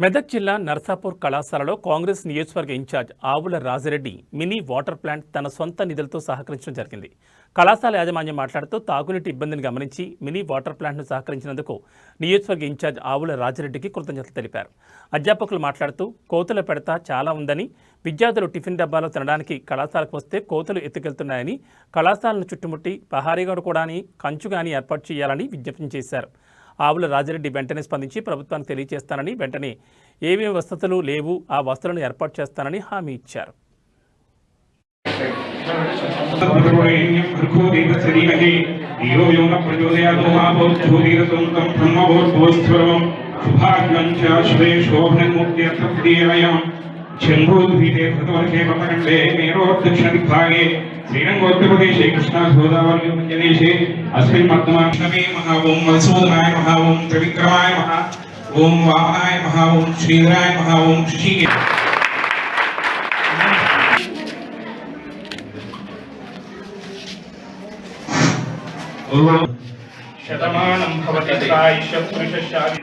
మెదక్ జిల్లా నర్సాపూర్ కళాశాలలో కాంగ్రెస్ నియోజకవర్గ ఇన్ఛార్జ్ ఆవుల రాజిరెడ్డి మినీ వాటర్ ప్లాంట్ తన సొంత నిధులతో సహకరించడం జరిగింది. కళాశాల యాజమాన్యం మాట్లాడుతూ తాగునీటి ఇబ్బందిని గమనించి మినీ వాటర్ ప్లాంట్ను సహకరించినందుకు నియోజకవర్గ ఇన్ఛార్జ్ ఆవుల రాజిరెడ్డికి కృతజ్ఞతలు తెలిపారు. అధ్యాపకులు మాట్లాడుతూ కోతుల పెడత చాలా ఉందని, విద్యార్థులు టిఫిన్ డబ్బాలో తినడానికి కళాశాలకు వస్తే కోతులు ఎత్తుకెళ్తున్నాయని, కళాశాలను చుట్టుముట్టి పహారీగాడు కూడా కంచుగాని ఏర్పాటు చేయాలని విజ్ఞప్తి చేశారు. ఆవుల రాజిరెడ్డి వెంటనే స్పందించి ప్రభుత్వానికి తెలియజేస్తానని, వెంటనే ఏమేమి వసతులు లేవు ఆ వసతులను ఏర్పాటు చేస్తానని హామీ ఇచ్చారు. शंभूद्वीते भृतवर्षे पतकंडे मेरोदक्षिणदिग्भागे श्रीरंगोत्तरप्रदेशे कृष्णागोदावरी मञ्जनेशे अस्मिन् मध्यमाष्टमे महा ओं मधुसूदनाय महा ओं त्रिविक्रमाय महा ओं वामनाय महा ओं श्रीधराय महा ओं ऋषिके शतमानं भवति आयुष पुरुषशाली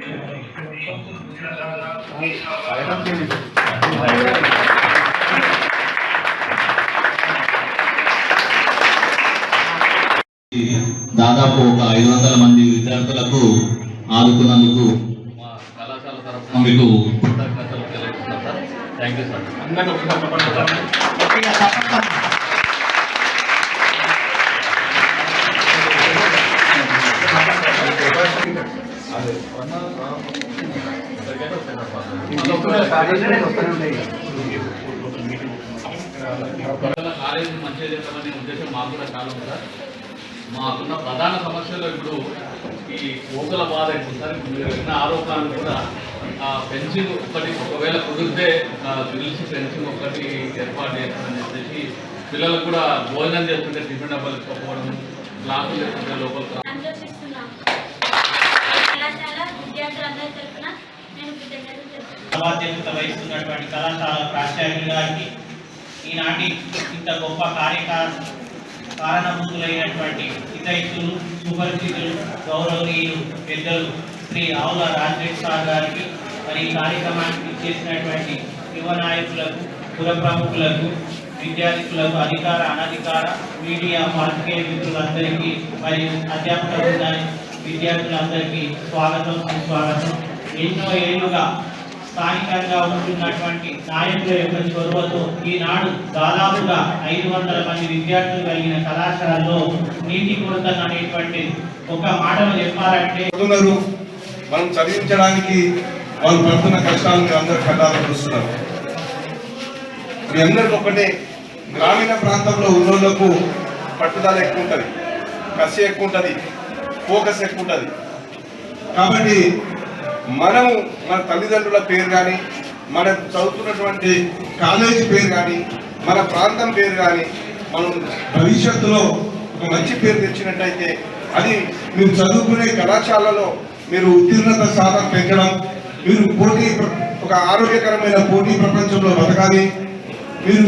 దాదాపు ఒక 500 మంది విద్యార్థులకు ఆదుకున్నందుకు మా కళాశాల తరఫున మీకు కృతజ్ఞతలు తెలియజేస్తున్నాం sir. Thank you sir. College మంచిగా చేద్దామనే ఉద్దేశం మాకు కూడా చాలా ఉంది సార్. మాకున్న ప్రధాన సమస్యలు ఇప్పుడు ఈ కోతుల బాధ ఎక్కువ సార్. మీరు విన్న ఆరోపణలు కూడా ఫెన్సింగ్ ఒకటి ఒకవేళ కుదిరితే గ్రిల్స్ ఫెన్సింగ్ ఒకటి ఏర్పాటు చేస్తామని చెప్పేసి, పిల్లలకు కూడా భోజనం చేస్తుంటే టిఫిన్ డబ్బాలు ఇవ్వకపోవడం, క్లాసులు చేస్తుంటే లోపల బాధ్యత వహిస్తున్నటువంటి కళాశాల ప్రాచార్యులు గారికి, ఈనాటి ఇంత గొప్ప కారణభూతులైనటువంటి హితైషులు, సుపరిచితులు, గౌరవనీయులు పెద్దలు శ్రీ ఆవుల రాజిరెడ్డి సార్ గారికి, మరి ఈ కార్యక్రమానికి చేసినటువంటి యువ నాయకులకు, పుర ప్రముఖులకు, విద్యార్థులకు, అధికార అనధికార మీడియా పాత్రికేయ మిత్రులందరికీ మరియు అధ్యాపక బృందానికి, విద్యార్థులందరికీ స్వాగతం, సుస్వాగతం. ఎన్నో ఏళ్లుగా స్థానికంగా ఉంటున్నటువంటి నాయకుల యొక్క చొరవతో ఈనాడు దాదాపుగా 500 మంది విద్యార్థులు కలిగిన కళాశాలలో నీటి కొరత అనేటువంటి ఒక మాటలు చెప్పారంటే, మనం చదివించడానికి వాళ్ళు పడుతున్న కష్టాలను అందరూ కట్టాలని చూస్తున్నారు. మీ అందరికి ఒకటే, గ్రామీణ ప్రాంతంలో ఉన్నోళ్లకు పట్టుదల ఎక్కువ ఉంటుంది, కసి ఎక్కువ ఉంటుంది, ఫోకస్ ఎక్కువ ఉంటుంది. కాబట్టి మనము మన తల్లిదండ్రుల పేరు కానీ, మనం చదువుతున్నటువంటి కాలేజీ పేరు కానీ, మన ప్రాంతం పేరు కానీ మనం భవిష్యత్తులో ఒక మంచి పేరు తెచ్చినట్టయితే, అది మీరు చదువుకునే కళాశాలలో మీరు ఉత్తీర్ణత శాతం పెంచడం, మీరు ఒక ఆరోగ్యకరమైన పోటీ ప్రపంచంలో బతకాలి. మీరు